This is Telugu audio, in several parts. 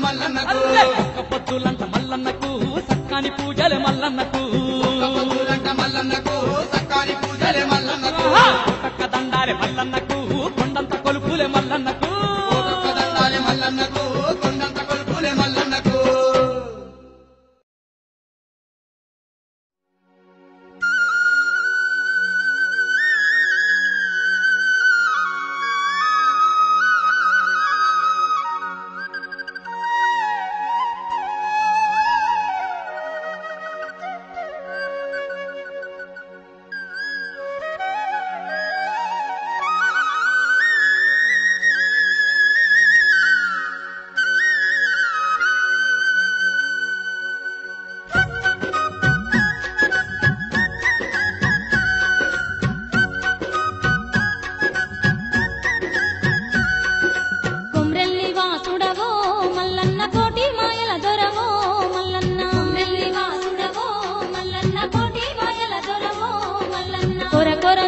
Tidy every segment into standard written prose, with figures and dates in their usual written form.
మల్లన్నకు పొత్తులంట మల్లన్నకు సక్కాని పూజలే మల్లన్నకు మల్లన్నకు సక్కాని పూజలే మల్లన్నకు పక్క దండాలే మల్లన్నకు కొండంత కొలుపులే మల్లన్నకు దండాలే మల్లన్నకు కొండంత కొలుపులే మల్లన్నకు కొమ్రెల్లి వాసుడవో మల్లన్న కోటి మాయల దొరవో మల్లన్న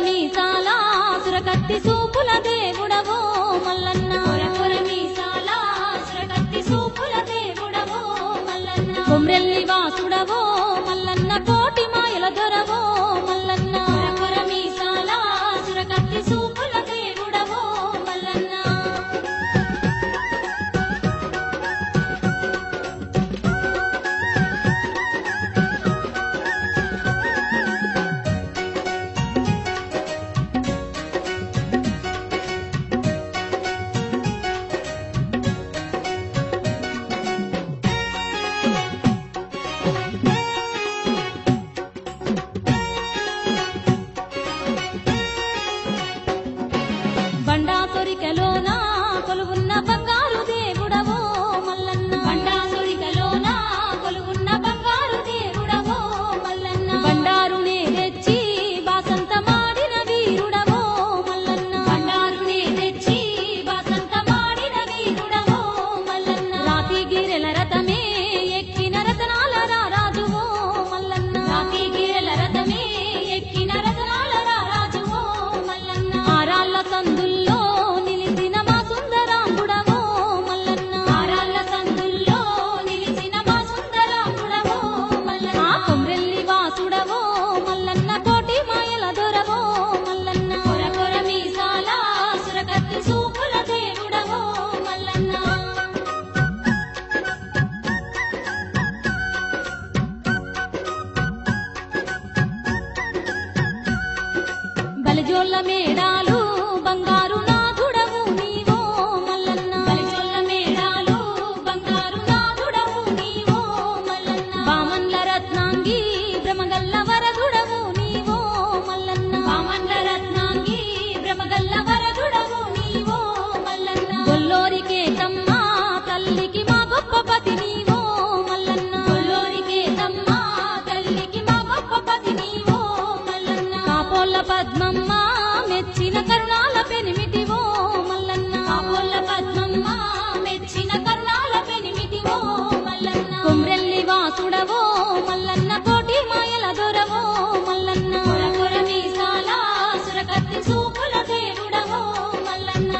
మీసాల సురకత్తి సూపుల దేవుడవో మల్లన్న బండాసురికలోన కొలువున్న బంగారు దేవుడవో మల్లన్న బండాసురికలోన కొలువున్న బంగారు దేవుడవో మల్లన్న బండారునే తెచ్చి బాసంత మాడిన వీరుడవో మల్లన్న బండారునే తెచ్చి బాసంత మాడిన వీరుడవో మల్లన్న రాతి గిరెల రథమే ఎక్కిన రతనాల రాజువో మల్లన్న రాతి గిరెల రథమే ఎక్కిన రతనాల రాజువో మల్లన్న ఆరాళ్ళ సందుల్లో నిలిసిన మా సుందరాంగుడవో మల్లన్న ఆరాళ్ళ సందుల్లో నిలిసిన మా సుందరాంగుడవో మల్లన్న కొమ్రెల్లి వాసుడవో మల్లన్న కోటి మాయల దొరవో మల్లన్న కొర మీసాల సురకత్తి సూపుల దేవుడవో మల్లన్న బలిజోళ్ళ మేడాలు బంగారు నాథుడవు నీవో మల్లన్న బలిజోళ్ళ మేడాలు బంగారు నాథుడవు నీవో మల్లన్న బామన్ల రత్నాంగి బ్రహ్మగల్ల వరదుడవు నీవో మల్లన్న బామన్ల రత్నాంగి బ్రహ్మగల్ల వరదుడవు నీవో మల్లన్న గొల్లోరికే తమ్మ తల్లికి మా గొప్ప పతి నీవో మల్లన్న గొల్లోరికే తమ్మ తల్లికి మా గొప్ప పతి నీవో మల్లన్న కాపోళ్ళ పద్మమ్మ మెచ్చిన కరుణాల పెనిమిటివో మల్లన్న కాపోళ్ళ పద్మమ్మ మెచ్చిన కరుణాల పెనిమిటివో మల్లన్న కొమ్రెల్లి వాసుడవో మల్లన్న కోటి మాయల దొరవో మల్లన్న కొర మీసాల సురకత్తి సూపుల దేవుడవో మల్లన్న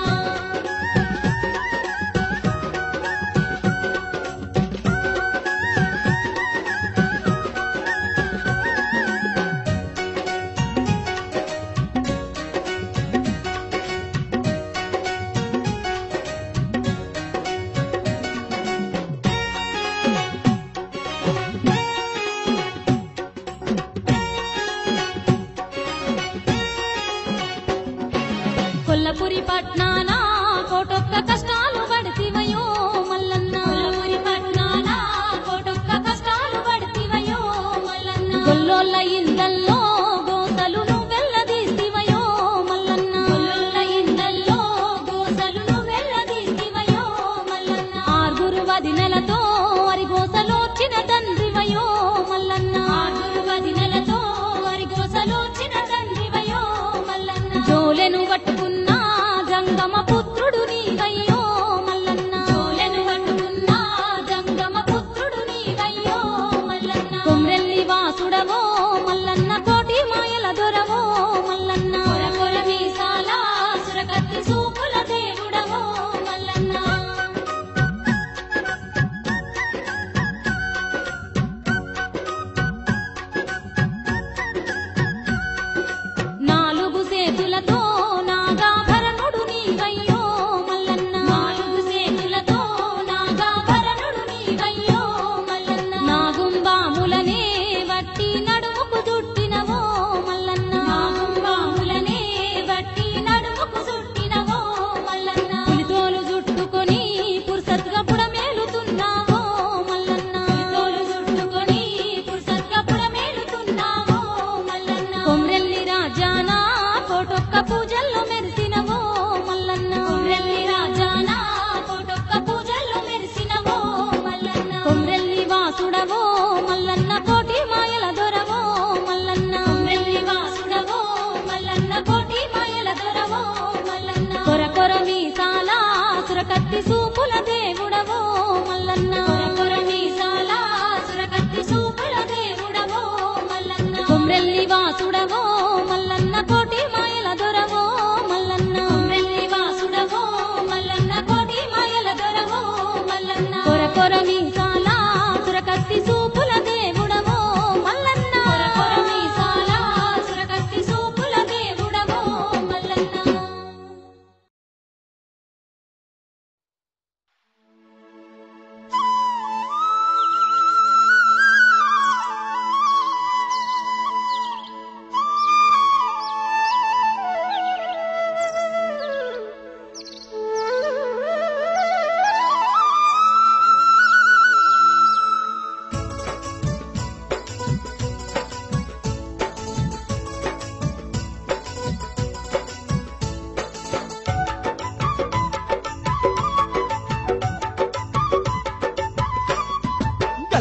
కొల్లపురి పట్నాన కోటొక్క కష్టాలు పడితివయో మల్లన్న కొల్లపురి పట్నాన కోటొక్క కష్టాలు పడితివయో మల్లన్న గొల్లోళ్ళ ఇందల్లో గోసలు నువ్వెల్లదీస్తివయో మల్లన్న గొల్లోళ్ళ ఇందల్లో గోసలు నువ్వెల్లదీస్తివయో మల్లన్న ఆరుగురు వదినెలతో వరి గోసలోచిన తండ్రివయో మల్లన్న ఆరుగురు వదినెలతో వరి గోసలోచిన తండ్రివయో మల్లన్న జోలెను పట్టుకున్న జంగమ పుత్రుడు నీవయ్యో మల్లన్న జోలెను పట్టుకున్న జంగమ పుత్రుడు నీవయ్యో మల్లన్న కొమ్రెల్లి వాసుడవో మల్లన్న కోటి మాయల దొరవో మల్లన్న కొర మీసాల సురకత్తి సూపుల దేవుడవో మల్లన్న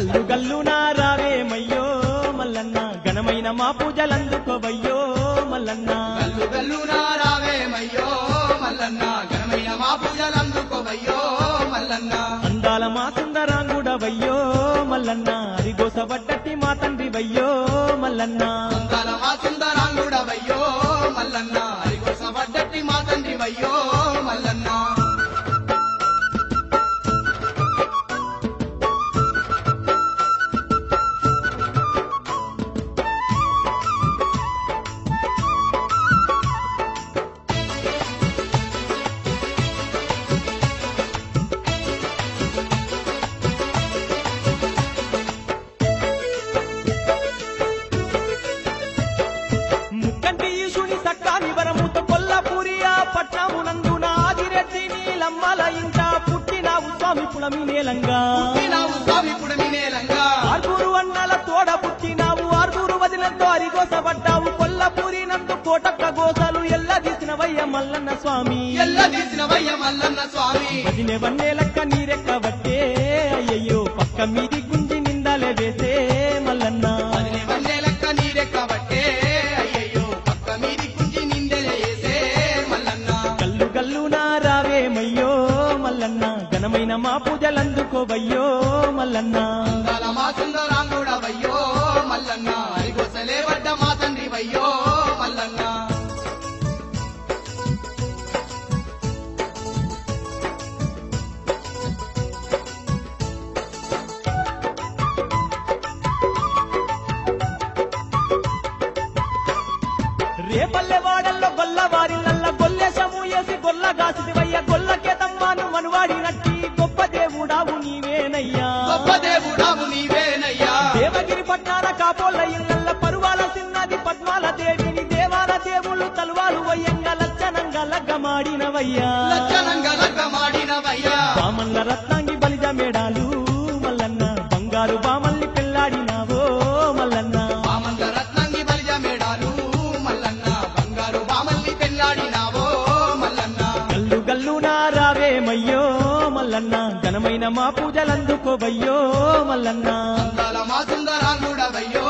గల్లు గల్లునా రావేమయ్యో మల్లన్న ఘనమైన మా పూజలందుకోవయ్యో మల్లన్న గల్లు గల్లునా రావేమయ్యో మల్లన్న ఘనమైన మా పూజలందుకోవయ్యో మల్లన్న అందాల మా సుందరాంగుడవయ్యో మల్లన్న అరిగోసబడ్డట్టి మా తండ్రివయ్యో మల్లన్న అందాల మా సుందరాంగుడవయ్యో మల్లన్న అరిగోసబడ్డట్టి మా తండ్రివయ్యో మల్లన్న ముక్కంటి ఈశుని సక్కాని వరముతో కొల్లపూరియా పట్నమునందున ఆదిరెడ్డి నీలమ్మల ఇంట పుట్టినావు స్వామి పుడమి నేలంగా పుట్టినావు స్వామి పుడమి నేలంగా ఆరుగురు అన్నల తోడ పుట్టినావు ఆరుగురు వదినంతో అరిగోసబడ్డావు కొల్లపూరి నందు కోటక్క గోసలు ఎల్ల తీసినవయ్య మల్లన్న స్వామి ఎల్ల తీసినవయ్య మల్లన్న స్వామి వదినే వన్నేలక్క నీరెక్కబట్టే అయ్యయ్యో పక్క మీది గుంజి నిందాలే వేసే మల్లన్న అదినే వన్నేలక్క నీరెక్కబట్టే అయ్యయ్యో పక్క మీది కుంచి నిందెలేసే మల్లన్న గల్లు గల్లునా రావేమయ్యో మల్లన్న ఘనమైన మా పూజలందుకోవయ్యో మల్లన్న అందాల మా సుందరాంగుడవయ్యో మల్లన్న అరిగొసలే వడ్డ మా తండ్రివయ్యో మల్లన్న రేపల్లె వాడల్లో గొల్లవారిల్ల గొల్లెసము వేసి గొల్లగాసిదివయ్య గొల్లకే తమ్మాను మనువాడినట్టి గొప్ప దేవుడావు నీవేనయ్యా గొప్ప దేవుడావు నీవేనయ్యా దేవగిరి పట్నాల కాపోళ్ళ ఇళ్ళ పరువాల సిన్నది పద్మాల దేవిని దేవాల దేవుళ్ళు తలువాలు వయ్యంగ లచ్చనంగా లగ్గమాడినవయ్యా లచ్చనంగా లగ్గమాడినవయ్యా బామల్ల రత్నాంగి బలిజ మేడాలు మల్లన్న బంగారు బామల్ని పెళ్లాడినావో మల్లన్న బామల్ల రత్నంగి బలిజ మేడాలు మల్లన్న బంగారు బామల్ని పెళ్లాడినావో మల్లన్న గల్లు గల్లునా రావేమయ్యో మల్లన్న ఘనమైన మా పూజలందుకోవయ్యో మల్లన్న అందాల మా సుందరాంగుడవయ్యో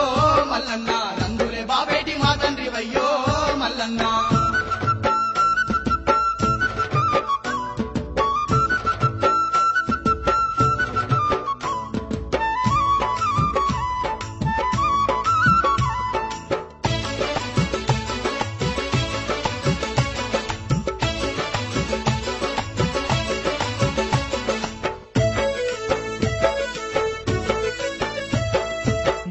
మల్లన్న నందులే బాబేటి మా తండ్రివయ్యో మల్లన్న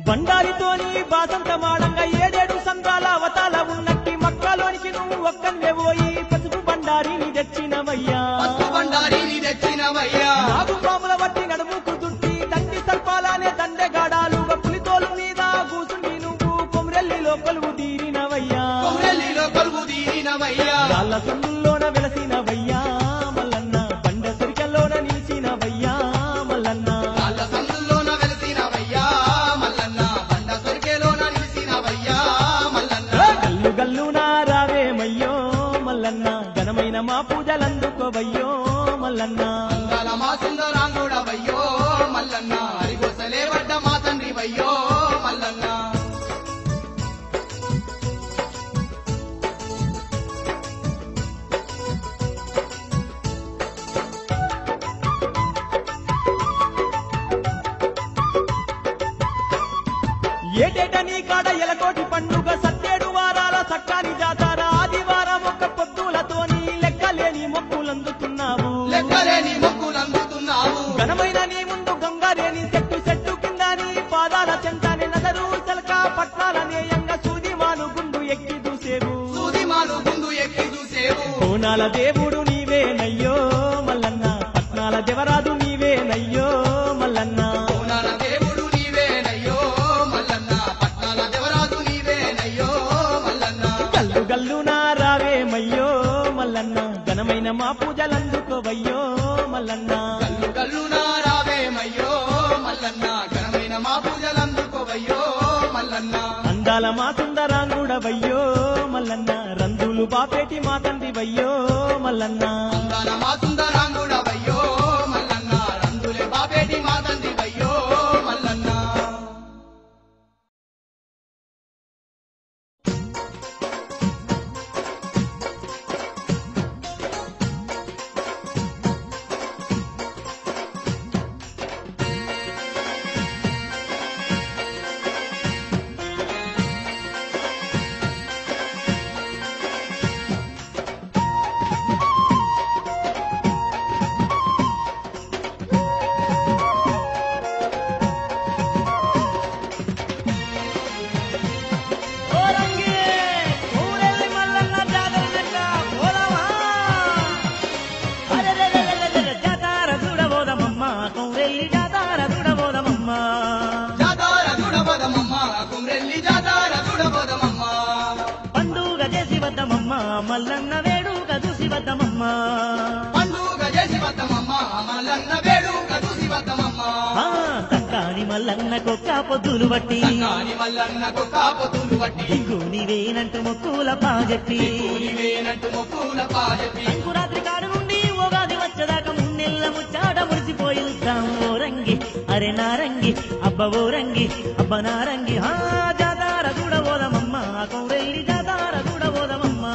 బండారితోని బాసంత మాడంగా ఏడేడు సంద్రాల అవతాల ఉన్నట్టి మక్కలోనికి నువ్వు ఒక్కన్నే పోయి పసుపు బండారిని తెచ్చినవయ్యా పసుపు బండారిని తెచ్చినవయ్యా నాగు పాముల వట్టి నడుముకు దుట్టి దండి సర్పాలనే దండెగాడాలు పులితోలు మీద కూసుండి నువ్వు కొమ్రెల్లిలో కొలువు తీరినవయ్యా కొమ్రెల్లిలో కొలువు తీరినవయ్యా రాళ్ళ సందుల్లోన వెలసినవయ్యా మల్లన్న బండ సురికల్లోన నిలిచినవయ్యా మల్లన్న వాళ్ళ సందుల్లోన వెలిసినవయ్యా మల్లన్న బండ సొరికేలోన నిలిసినవయ్యా మల్లన్న గల్లు గల్లునా రావేమయ్యో మల్లన్న ఘనమైన మా పూజలందుకోవయ్యో మల్లన్న అందాల మా సుందరాంగుడవయ్యో మల్లన్న అరిగొసలే వడ్డ మా తండ్రివయ్యో మల్లన్న ఏటేట నీ కాడ ఎలకోటి పండుగ సత్తేడు వారాల సక్కాని జాతర ఆదివారం ఒక్క పొద్దులతోని లెక్కలేని మొక్కులందుతున్నావు లెక్కలేని మొక్కులందుతున్నావు ఘనమైన నీ ముందు గంగారేని చెట్టు కింద నీ పాదాల చెంతాని నదరు చలక పట్నాల నేయంగా సూదిమాను గుండు ఎక్కి దూసేవు సూదిమాను గుండు ఎక్కి చూసేవు కోనాల దేవుడు నీవేనయ్యో మల్లన్న పట్నాల దేవరాజు నీవేనయ్యో మల్లన్న కోనాల దేవుడు నీవేనయ్యో మల్లన్న పట్నాల దేవరాజు నీవేనయ్యో మల్లన్న గల్లు గల్లునా రావేమయ్యో మల్లన్న ఘనమైన మా పూజలందుకోవయ్యో మల్లన్న గల్లు గల్లునా రావేమయ్యో మల్లన్న ఘనమైన మా పూజలందుకోవయ్యో మల్లన్న అందాల మా సుందరాంగుడవయ్యో మల్లన్న రందులు బాపేటి మా తండ్రివయ్యో మల్లన్న అందాల మా సుందరాంగుడవయ్యో మల్లన్న రందులే బాబేటి మా తండ్రివయ్యో మల్లన్న మల్లన్న వేడుక చూసి వద్దమమ్మ పండుగ చేసి వద్దమమ్మ మల్లన్న వేడుక చూసి వద్దమమ్మ సక్కాని మల్లన్న కొక్క పొద్దులు బట్టి కాని మల్లన్నకు కాపతులు బట్టి దిక్కు నీవేనంటూ మొక్కుల పాజెప్పి నీవేనంటూ మొక్కుల పాజెప్పి సంకురాత్రి కాడు నుండి ఉగాది వచ్చేదాకా మున్నెల్ల ముచ్చాట మురిసిపోయిద్దాం ఓ రంగి అరే నారంగి అబ్బ ఓ రంగి అబ్బ నారంగి జాతార చూడబోదమమ్మ కొమ్రెల్లి జాతార చూడబోదమమ్మ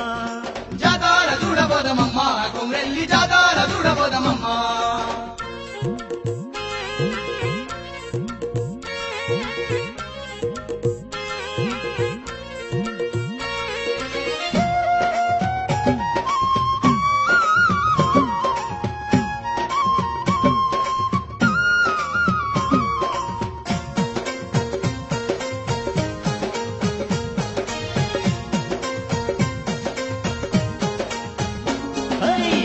జాతార చూడబోదమమ్మ కొమ్రెల్లి జాతార చూడబోదమమ్మ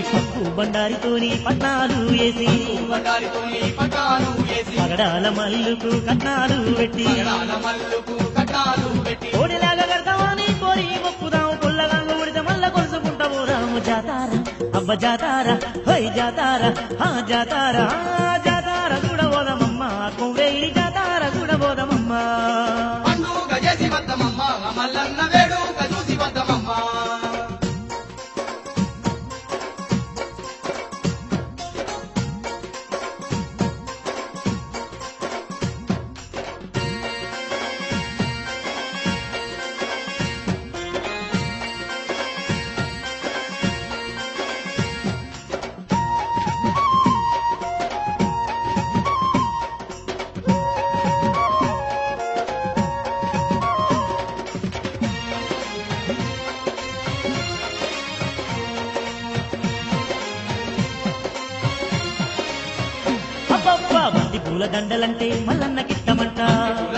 పప్పు బండారితోని పట్నాలు వేసి బండారితోని పటాలు వేసి పగడాల మల్లుకు కట్నాలు పెట్టి పగడాల మల్లుకు కట్టాలు పెట్టి కోడిలాగా కడతామని కోరి మొక్కుదాము పుల్లగాంగు ఉడితే మల్ల కొలుసుకుంటాము రాము జాతార అబ్బ జాతార హై జాతార జాతార జాతార చూడబోదమమ్మ కొవ్వెల్లి జాతార చూడబోదమమ్మ పండుగ చేసి వద్దమమ్మ మల్లన్న వేడుక చూసి వద్దమమ్మ అబ్బబ్బా బంతి పూల దండలంటే మల్లన్నకిష్టమంట పూల